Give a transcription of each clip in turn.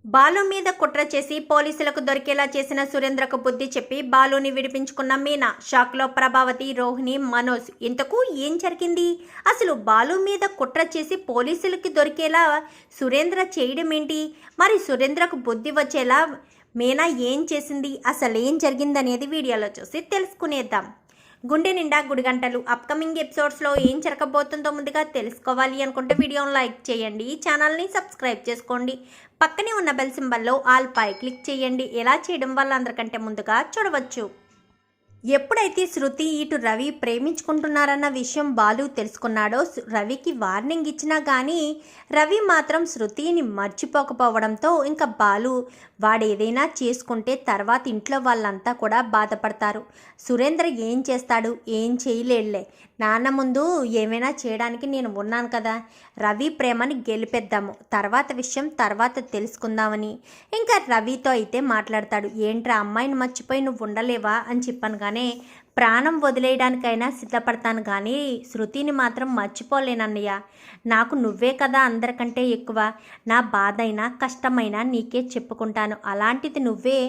బాలు మీద కుట్ర చేసి పోలీసులకు దొరికేలా చేసిన సురేంద్రకు బుద్ధి చెప్పి బాలుని విడిపించుకున్న మీనా. షాక్లో ప్రభావతి, రోహిణి, మనోజ్. ఇంతకు ఏం జరిగింది? అసలు బాలు మీద కుట్ర చేసి పోలీసులకి దొరికేలా సురేంద్ర చేయడం ఏంటి? మరి సురేంద్రకు బుద్ధి వచ్చేలా మీనా ఏం చేసింది? అసలు ఏం జరిగిందనేది వీడియోలో చూసి తెలుసుకునేద్దాం. గుండె నిండా గుడిగంటలు అప్కమింగ్ ఎపిసోడ్స్లో ఏం జరగబోతుందో ముందుగా తెలుసుకోవాలి అనుకుంటే వీడియోని లైక్ చేయండి, ఛానల్ని సబ్స్క్రైబ్ చేసుకోండి, పక్కనే ఉన్న బెల్ సింబల్లో ఆల్ పై క్లిక్ చేయండి. ఎలా చేయడం వల్ల అందరికంటే ముందుగా చూడవచ్చు. ఎప్పుడైతే శృతి ఇటు రవి ప్రేమించుకుంటున్నారన్న విషయం బాలు తెలుసుకున్నాడో రవికి వార్నింగ్ ఇచ్చినా కానీ రవి మాత్రం శృతిని మర్చిపోకపోవడంతో ఇంకా బాలు వాడేదైనా చేసుకుంటే తర్వాత ఇంట్లో వాళ్ళంతా కూడా బాధపడతారు. సురేంద్ర ఏం చేస్తాడు? ఏం చేయలేడులే. నాన్న ముందు ఏమైనా చేయడానికి నేను ఉన్నాను కదా, రవి ప్రేమని గెలిపేద్దాము, తర్వాత విషయం తర్వాత తెలుసుకుందామని ఇంకా రవితో అయితే మాట్లాడతాడు. ఏంట్రా అమ్మాయిని మర్చిపోయి నువ్వు ఉండలేవా అని చెప్పాను కానీ ప్రాణం వదిలేయడానికైనా సిద్ధపడతాను కానీ శృతిని మాత్రం మర్చిపోలేనన్నయ్య. నాకు నువ్వే కదా అందరికంటే ఎక్కువ. నా బాధ అయినా కష్టమైనా నీకే చెప్పుకుంటాను. అలాంటిది నువ్వే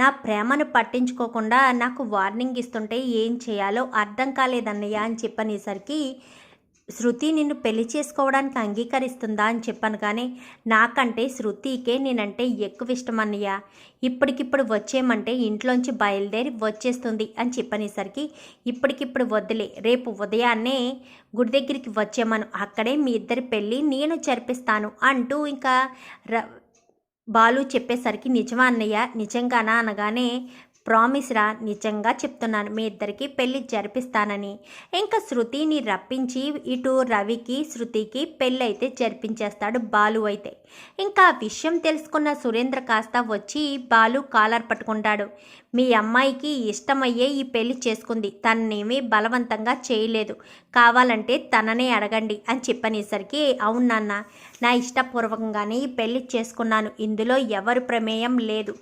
నా ప్రేమను పట్టించుకోకుండా నాకు వార్నింగ్ ఇస్తుంటే ఏం చేయాలో అర్థం కాలేదన్నయ్య అని చెప్పనేసరికి శృతి నిన్ను పెళ్లి చేసుకోవడానికి అంగీకరిస్తుందా అని చెప్పాను కానీ నాకంటే శృతికే నేనంటే ఎక్కువ ఇష్టం అన్నయ్య. ఇప్పటికిప్పుడు వచ్చేయమంటే ఇంట్లోంచి బయలుదేరి వచ్చేస్తుంది అని చెప్పనేసరికి ఇప్పటికిప్పుడు వద్దులే, రేపు ఉదయాన్నే గుడి దగ్గరికి వచ్చేమను, అక్కడే మీ ఇద్దరి పెళ్ళి నేను జరిపిస్తాను అంటూ ఇంకా బాలు చెప్పేసరికి నిజమా అన్నయ్య, నిజంగానా అనగానే ప్రామిస్ రా, నిజంగా చెప్తున్నాను, మీ ఇద్దరికి పెళ్ళి జరిపిస్తానని. ఇంకా శృతిని రప్పించి ఇటు రవికి శృతికి పెళ్ళి అయితే జరిపించేస్తాడు బాలు అయితే. ఇంకా ఆ విషయం తెలుసుకున్న సురేంద్ర కాస్త వచ్చి బాలు కాలర్ పట్టుకుంటాడు. మీ అమ్మాయికి ఇష్టమయ్యే ఈ పెళ్లి చేసుకుంది, తననేమీ బలవంతంగా చేయలేదు, కావాలంటే తననే అడగండి అని చెప్పనేసరికి అవును నాన్న, నా ఇష్టపూర్వకంగానే ఈ పెళ్లి చేసుకున్నాను, ఇందులో ఎవరు ప్రమేయం లేదు,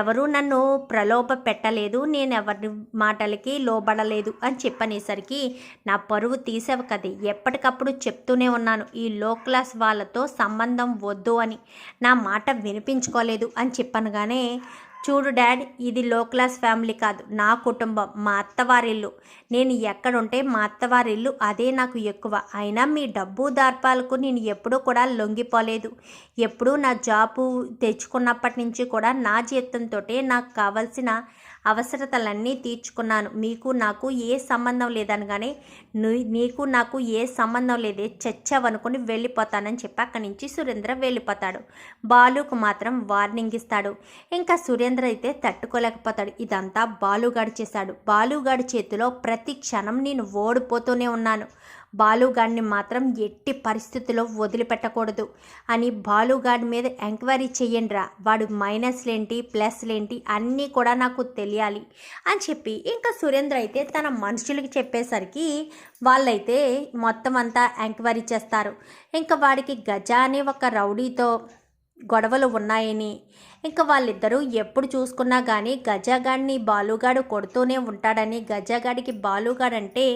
ఎవరూ నన్ను ప్రలోభ పెట్టలేదు, నేను ఎవరి మాటలకి లోబడలేదు అని చెప్పనేసరికి నా పరువు తీసేవు కదే, ఎప్పటికప్పుడు చెప్తూనే ఉన్నాను ఈ లో క్లాస్ వాళ్ళతో సంబంధం వద్దు అని, నా మాట వినిపించుకోలేదు అని చెప్పనగానే చూడు డాడ్, ఇది లో క్లాస్ ఫ్యామిలీ కాదు, నా కుటుంబం, మా అత్తవారిల్లు, నేను ఎక్కడుంటే మా అత్తవారిల్లు అదే నాకు ఎక్కువ. అయినా మీ డబ్బు దార్పాలకు నేను ఎప్పుడూ కూడా లొంగిపోలేదు, ఎప్పుడూ నా జాబు తెచ్చుకున్నప్పటి నుంచి కూడా నా జీతంతో నాకు కావాల్సిన అవసరతలన్నీ తీర్చుకున్నాను. మీకు నాకు ఏ సంబంధం లేదనగానే నీకు నాకు ఏ సంబంధం లేదే, చచ్చావనుకుని వెళ్ళిపోతానని చెప్పి అక్కడి నుంచి సురేంద్ర వెళ్ళిపోతాడు. బాలుకు మాత్రం వార్నింగ్ ఇస్తాడు. ఇంకా సురేంద్ర అయితే తట్టుకోలేకపోతాడు. ఇదంతా బాలుగాడు చేశాడు. బాలుగాడి చేతిలో ప్రతి క్షణం నేను ఓడిపోతూనే ఉన్నాను. బాలుగాడిని మాత్రం ఎట్టి పరిస్థితుల్లో వదిలిపెట్టకూడదు అని బాలుగాడి మీద ఎంక్వైరీ చెయ్యండిరా, వాడు మైనస్లేంటి ప్లస్లేంటి అన్నీ కూడా నాకు తెలియాలి అని చెప్పి ఇంకా సురేంద్ర అయితే తన మనుషులకి చెప్పేసరికి వాళ్ళైతే మొత్తం అంతా ఎంక్వైరీ చేస్తారు. ఇంకా వాడికి గజ అనే ఒక రౌడీతో గొడవలు ఉన్నాయని, ఇంకా వాళ్ళిద్దరూ ఎప్పుడు చూసుకున్నా కానీ గజగాడిని బాలుగాడు కొడుతూనే ఉంటాడని, గజగాడికి బాలుగాడంటే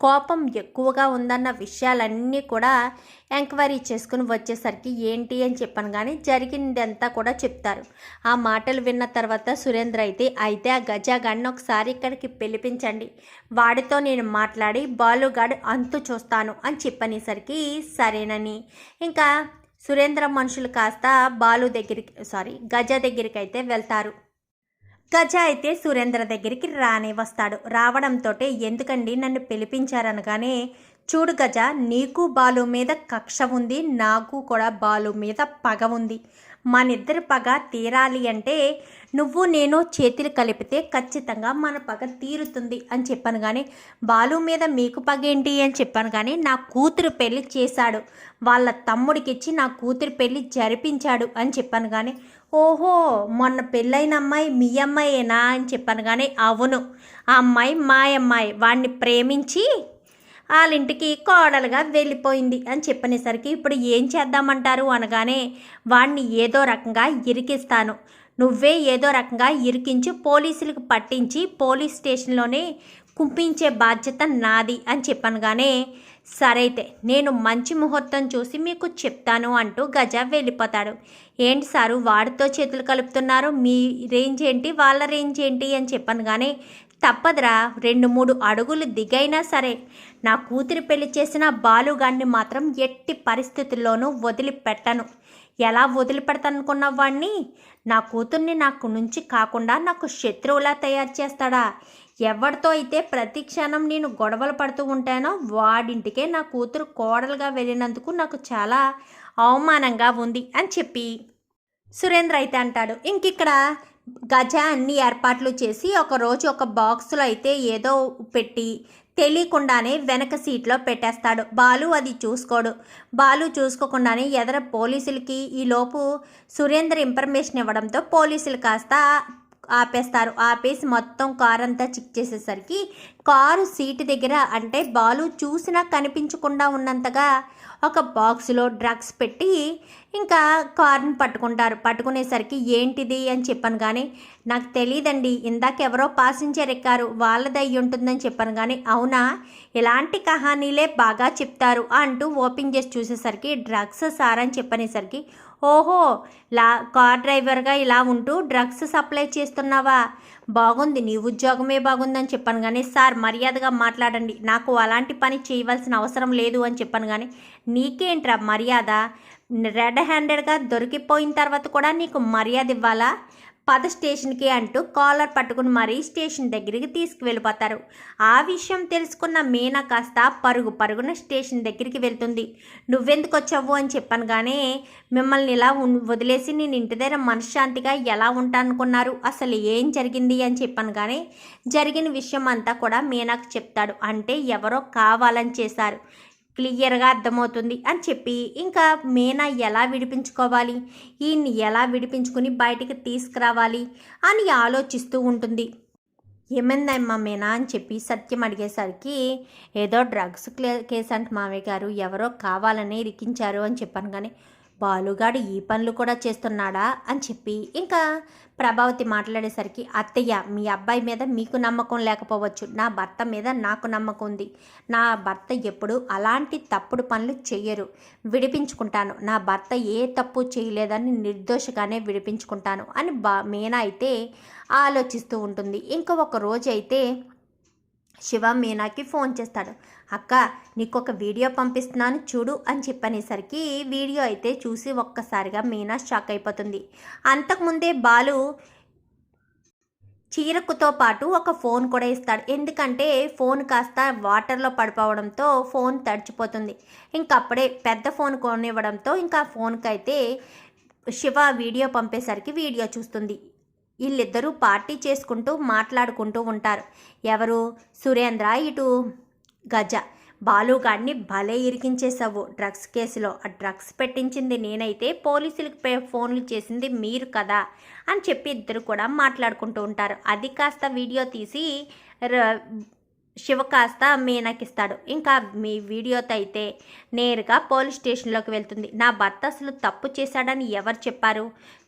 కోపం ఎక్కువగా ఉందన్న విషయాలన్నీ కూడా ఎంక్వైరీ చేసుకుని వచ్చేసరికి ఏంటి అని చెప్పాను కానీ జరిగిందంతా కూడా చెప్తారు. ఆ మాటలు విన్న తర్వాత సురేంద్ర అయితే ఆ గజగాడిని ఒకసారి ఇక్కడికి పిలిపించండి, వాడితో నేను మాట్లాడి బాలుగాడు అంతు చూస్తాను అని చెప్పనేసరికి సరేనని ఇంకా సురేంద్ర మనుషులు కాస్త గజ దగ్గరికి అయితే వెళ్తారు. గజ అయితే సురేంద్ర దగ్గరికి వస్తాడు. రావడంతో ఎందుకండి నన్ను పిలిపించారనగానే చూడు గజ, నీకు బాలు మీద కక్ష ఉంది, నాకు కూడా బాలు మీద పగ ఉంది, మనిద్దరి పగ తీరాలి అంటే నువ్వు నేను చేతులు కలిపితే ఖచ్చితంగా మన పగ తీరుతుంది అని చెప్పాను కానీ బాలు మీద మీకు పగ ఏంటి అని చెప్పాను కానీ నా కూతురు పెళ్ళి చేశాడు, వాళ్ళ తమ్ముడికిచ్చి నా కూతురు పెళ్ళి జరిపించాడు అని చెప్పాను కానీ ఓహో మొన్న పెళ్ళైన అమ్మాయి మీ అమ్మాయేనా అని చెప్పాను కానీ అవును, ఆ అమ్మాయి మా అమ్మాయి, వాడిని ప్రేమించి వాళ్ళింటికి కోడలుగా వెళ్ళిపోయింది అని చెప్పనేసరికి ఇప్పుడు ఏం చేద్దామంటారు అనగానే వాడిని ఏదో రకంగా ఇరికిస్తాను, నువ్వే ఏదో రకంగా ఇరికించి పోలీసులకు పట్టించి పోలీస్ స్టేషన్లోనే కుంపించే బాధ్యత నాది అని చెప్పనగానే సరైతే నేను మంచి ముహూర్తం చూసి మీకు చెప్తాను అంటూ గజ వెళ్ళిపోతాడు. ఏంటి సారు వాడితో చేతులు కలుపుతున్నారు, మీ రేంజ్ ఏంటి వాళ్ళ రేంజ్ ఏంటి అని చెప్పనగానే తప్పదురా 2-3 అడుగులు దిగైనా సరే నా కూతురి పెళ్లి చేసిన బాలుగాన్ని మాత్రం ఎట్టి పరిస్థితుల్లోనూ వదిలిపెట్టను. ఎలా వదిలిపెడతానుకున్న వాడిని నా కూతుర్ని నాకు నుంచి కాకుండా నాకు శత్రువులా తయారు చేస్తాడా? ఎవరితో అయితే ప్రతి క్షణం నేను గొడవలు పడుతూ ఉంటానో వాడింటికే నా కూతురు కోడలుగా వెళ్ళినందుకు నాకు చాలా అవమానంగా ఉంది అని చెప్పి సురేంద్ర అయితే అంటాడు. ఇంకిక్కడ గజ అన్ని ఏర్పాట్లు చేసి ఒకరోజు ఒక బాక్స్లో అయితే ఏదో పెట్టి తెలియకుండానే వెనక సీట్లో పెట్టేస్తాడు. బాలు అది చూసుకోడు. బాలు చూసుకోకుండానే ఎదర పోలీసులకి ఈలోపు సురేంద్ర ఇన్ఫర్మేషన్ ఇవ్వడంతో పోలీసులు కాస్త ఆపేస్తారు. ఆపేసి మొత్తం కారు అంతా చెక్ చేసేసరికి కారు సీటు దగ్గర అంటే బాలు చూసినా కనిపించకుండా ఉన్నంతగా ఒక బాక్స్లో డ్రగ్స్ పెట్టి ఇంకా కారుని పట్టుకుంటారు. పట్టుకునేసరికి ఏంటిది అని చెప్పాను కానీ నాకు తెలియదండి, ఇందాక ఎవరో పాసింజర్ ఎక్కారు వాళ్ళది అయ్యి ఉంటుందని చెప్పాను కానీ అవునా ఇలాంటి కహానీలే బాగా చెప్తారు అంటూ ఓపెన్ చేసి చూసేసరికి డ్రగ్స్ సార్ అని చెప్పనేసరికి ఓహో కార్ డ్రైవర్గా ఇలా ఉంటూ డ్రగ్స్ సప్లై చేస్తున్నావా, బాగుంది నీ ఉద్యోగమే బాగుందని చెప్పాను కానీ సార్ మర్యాదగా మాట్లాడండి, నాకు అలాంటి పని చేయవలసిన అవసరం లేదు అని చెప్పాను కానీ నీకేంట్రా మర్యాద, రెడ్ హ్యాండెడ్గా దొరికిపోయిన తర్వాత కూడా నీకు మర్యాద ఇవ్వాలా, పద స్టేషన్కి అంటూ కాలర్ పట్టుకుని మరీ స్టేషన్ దగ్గరికి తీసుకువెళ్ళిపోతారు. ఆ విషయం తెలుసుకున్న మీనా కాస్త పరుగున స్టేషన్ దగ్గరికి వెళ్తుంది. నువ్వెందుకు వచ్చావు అని చెప్పాను కానీ మిమ్మల్ని ఇలా వదిలేసి నేను ఇంటి దగ్గర మనశ్శాంతిగా ఎలా ఉంటానుకున్నారు, అసలు ఏం జరిగింది అని చెప్పాను కానీ జరిగిన విషయం అంతా కూడా మీనాకు చెప్తాడు. అంటే ఎవరో కావాలని చేశారు, క్లియర్గా అర్థమవుతుంది అని చెప్పి ఇంకా మీనా ఎలా విడిపించుకోవాలి, ఈయన్ని ఎలా విడిపించుకుని బయటికి తీసుకురావాలి అని ఆలోచిస్తూ ఉంటుంది. ఏమైందమ్మా మీనా అని చెప్పి సత్యం అడిగేసరికి ఏదో డ్రగ్స్ కేసు అంటే మామయ్య గారు ఎవరో కావాలని ఇరికించారు అని చెప్పాను కానీ బాలుగాడు ఈ పనులు కూడా చేస్తున్నాడా అని చెప్పి ఇంకా ప్రభావతి మాట్లాడేసరికి అత్తయ్య మీ అబ్బాయి మీద మీకు నమ్మకం లేకపోవచ్చు, నా భర్త మీద నాకు నమ్మకం ఉంది, నా భర్త ఎప్పుడు అలాంటి తప్పుడు పనులు చెయ్యరు, విడిపించుకుంటాను, నా భర్త ఏ తప్పు చేయలేదని నిర్దోషగానే విడిపించుకుంటాను అని మీనా అయితే ఆలోచిస్తూ ఉంటుంది. ఒక రోజు అయితే శివ మీనాకి ఫోన్ చేస్తాడు. అక్క నీకు ఒక వీడియో పంపిస్తున్నాను చూడు అని చెప్పనేసరికి వీడియో అయితే చూసి ఒక్కసారిగా మీనా షాక్ అయిపోతుంది. అంతకుముందే బాలు చీరకుతో పాటు ఒక ఫోన్ కూడా ఇస్తాడు. ఎందుకంటే ఫోన్ కాస్త వాటర్లో పడిపోవడంతో ఫోన్ తడిచిపోతుంది. ఇంకప్పుడే పెద్ద ఫోన్ కొనివ్వడంతో ఇంకా ఫోన్కి అయితే శివ వీడియో పంపేసరికి వీడియో చూస్తుంది. వీళ్ళిద్దరూ పార్టీ చేసుకుంటూ మాట్లాడుకుంటూ ఉంటారు. ఎవరు సురేంద్ర ఇటు గజ. బాలుగాడిని భలే ఇరికించేసావు డ్రగ్స్ కేసులో, ఆ డ్రగ్స్ పెట్టించింది నేనైతే పోలీసులకు ఫోన్లు చేసింది మీరు కదా అని చెప్పి ఇద్దరు కూడా మాట్లాడుకుంటూ ఉంటారు. అది కాస్త వీడియో తీసి శివ కాస్త మీనాకిస్తాడు. ఇంకా మీ వీడియోతో అయితే నేరుగా పోలీస్ స్టేషన్లోకి వెళ్తుంది. నా భర్త అసలు తప్పు చేశాడని ఎవరు చెప్పారు,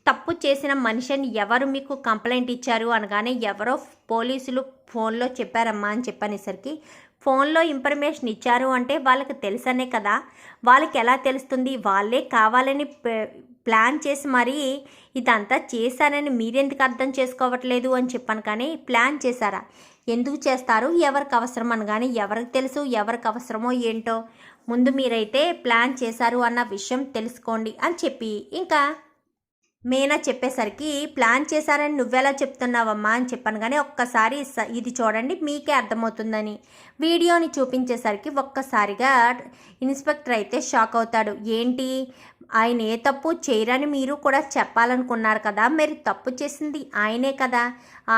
తప్పు చేసిన మనిషిని ఎవరు మీకు కంప్లైంట్ ఇచ్చారు అనగానే ఎవరో పోలీసులు ఫోన్లో చెప్పారమ్మా అని చెప్పనేసరికి ఫోన్లో ఇన్ఫర్మేషన్ ఇచ్చారు అంటే వాళ్ళకి తెలుసనే కదా, వాళ్ళకి ఎలా తెలుస్తుంది, వాళ్ళే కావాలని ప్లాన్ చేసి మరీ ఇదంతా చేశారని మీరెందుకు అర్థం చేసుకోవట్లేదు అని చెప్పాను. కానీ ప్లాన్ చేశారా, ఎందుకు చేస్తారు, ఎవరికి అవసరం అనగానే ఎవరికి తెలుసు ఎవరికి అవసరమో ఏంటో, ముందు మీరైతే ప్లాన్ చేశారు అన్న విషయం తెలుసుకోండి అని చెప్పి ఇంకా మీనా చెప్పేసరికి ప్లాన్ చేశారని నువ్వెలా చెప్తున్నావమ్మా అని చెప్పాను. కానీ ఒక్కసారి ఇది చూడండి మీకే అర్థమవుతుందని వీడియోని చూపించేసరికి ఒక్కసారిగా ఇన్స్పెక్టర్ అయితే షాక్ అవుతాడు. ఏంటి ఆయన ఏ తప్పు చేయరని మీరు కూడా చెప్పాలనుకున్నారు కదా, మరి తప్పు చేసింది ఆయనే కదా,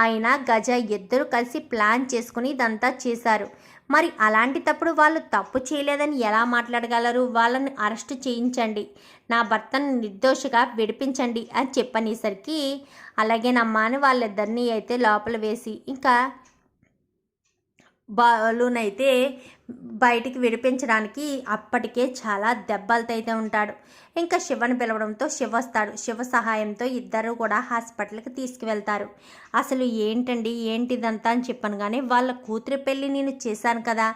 ఆయన గజ ఇద్దరు కలిసి ప్లాన్ చేసుకుని ఇదంతా చేశారు, మరి అలాంటి తప్పుడు వాళ్ళు తప్పు చేయలేదని ఎలా మాట్లాడగలరు, వాళ్ళని అరెస్ట్ చేయించండి, నా భర్తను నిర్దోషిగా విడిపించండి అని చెప్పనేసరికి అలాగేనమ్మా అని వాళ్ళిద్దరినీ అయితే లోపల వేసి ఇంకా బాలునైతే బయటికి విడిపించడానికి అప్పటికే చాలా దెబ్బలతో అయితే ఉంటాడు. ఇంకా శివని పిలవడంతో శివ వస్తాడు. శివ సహాయంతో ఇద్దరు కూడా హాస్పిటల్కి తీసుకువెళ్తారు. అసలు ఏంటండి ఏంటిదంతా అని చెప్పాను, కానీ వాళ్ళ కూతురి పెళ్ళి నేను చేశాను కదా,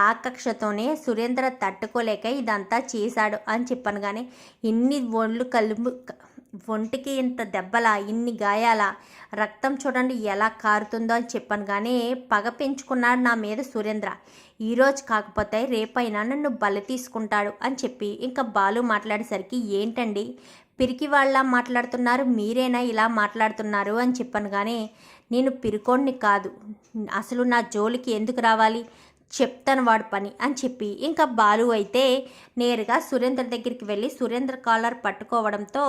ఆ కక్షతోనే సురేంద్ర తట్టుకోలేక ఇదంతా చేశాడు అని చెప్పాను, కానీ ఇన్ని ఒంటికి ఇంత దెబ్బలా, ఇన్ని గాయాలా, రక్తం చూడండి ఎలా కారుతుందో అని చెప్పాను, కానీ పగ పెంచుకున్నాడు నా మీద సురేంద్ర. ఈరోజు కాకపోతే రేపైనా నన్ను బలి తీసుకుంటాడు అని చెప్పి ఇంకా బాలు మాట్లాడేసరికి ఏంటండి పిరికి వాళ్ళ మాట్లాడుతున్నారు, మీరేనా ఇలా మాట్లాడుతున్నారు అని చెప్పాను, కానీ నేను పిరికోడిని కాదు, అసలు నా జోలికి ఎందుకు రావాలి, చెప్తాను వాడు పని అని చెప్పి ఇంకా బాలు అయితే నేరుగా సురేంద్ర దగ్గరికి వెళ్ళి సురేంద్ర కాలర్ పట్టుకోవడంతో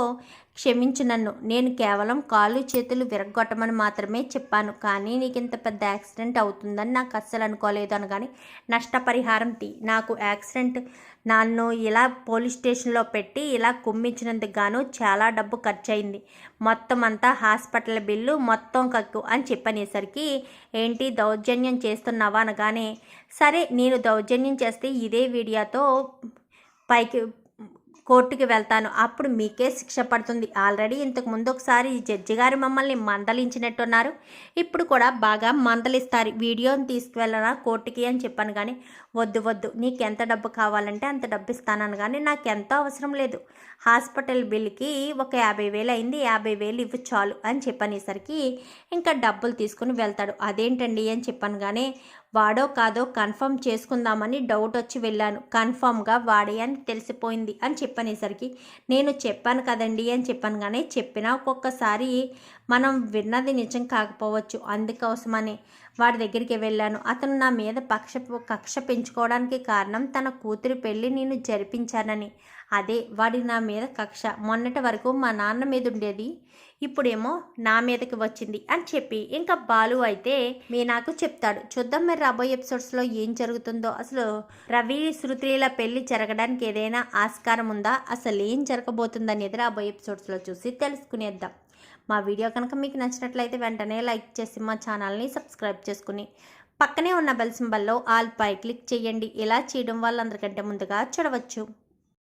క్షమించు నన్ను, నేను కేవలం కాళ్ళు చేతులు విరగొట్టమని మాత్రమే చెప్పాను, కానీ నీకు ఇంత పెద్ద యాక్సిడెంట్ అవుతుందని నాకు అస్సలు అనుకోలేదు అనగానే నష్టపరిహారం నాకు యాక్సిడెంట్ నన్ను ఇలా పోలీస్ స్టేషన్లో పెట్టి ఇలా కుమ్మించినందుకు గాను చాలా డబ్బు ఖర్చు అయింది, మొత్తం అంతా హాస్పిటల్ బిల్లు మొత్తం కక్కు అని చెప్పనేసరికి ఏంటి దౌర్జన్యం చేస్తున్నావా అనగానే సరే నేను దౌర్జన్యం చేస్తే ఇదే వీడియోతో పైకి కోర్టుకి వెళ్తాను, అప్పుడు మీకే శిక్ష పడుతుంది. ఆల్రెడీ ఇంతకు ముందు ఒకసారి జడ్జి గారు మమ్మల్ని మందలించినట్టున్నారు, ఇప్పుడు కూడా బాగా మందలిస్తారు, వీడియోని తీసుకువెళ్ళనా కోర్టుకి అని చెప్పాను, కానీ వద్దు నీకు ఎంత డబ్బు కావాలంటే అంత డబ్బు ఇస్తానని, కానీ నాకు ఎంతో అవసరం లేదు, హాస్పిటల్ బిల్కి ఒక 50,000 అయింది, 50,000 ఇవ్వు చాలు అని చెప్పనేసరికి ఇంకా డబ్బులు తీసుకుని వెళ్తాడు. అదేంటండి అని చెప్పాను, కానీ వాడో కాదో కన్ఫర్మ్ చేసుకుందామని డౌట్ వచ్చి వెళ్ళాను, కన్ఫర్మ్గా వాడే అని తెలిసిపోయింది అని చెప్పనేసరికి నేను చెప్పాను కదండి అని చెప్పాను, కానీ చెప్పినా ఒక్కొక్కసారి మనం విన్నది నిజం కాకపోవచ్చు, అందుకోసమని వాడి దగ్గరికి వెళ్ళాను. అతను నా మీద కక్ష పెంచుకోవడానికి కారణం తన కూతురి పెళ్ళి నేను జరిపించానని, అదే వాడి నా మీద కక్ష. మొన్నటి వరకు మా నాన్న మీద ఉండేది, ఇప్పుడేమో నా మీదకి వచ్చింది అని చెప్పి ఇంకా బాలు అయితే మీనాకు చెప్తాడు. చూద్దాం మరి రాబోయే ఎపిసోడ్స్లో ఏం జరుగుతుందో. అసలు రవి శృతిల పెళ్లి జరగడానికి ఏదైనా ఆస్కారం ఉందా, అసలు ఏం జరగబోతుందనేది రాబోయే ఎపిసోడ్స్లో చూసి తెలుసుకునేద్దాం. మా వీడియో కనుక మీకు నచ్చినట్లయితే వెంటనే లైక్ చేసి మా ఛానల్ని సబ్స్క్రైబ్ చేసుకుని పక్కనే ఉన్న బెల్ సింబల్లో ఆల్ పై క్లిక్ చేయండి. ఇలా చేయడం వల్ల అందరికంటే ముందుగా చూడవచ్చు.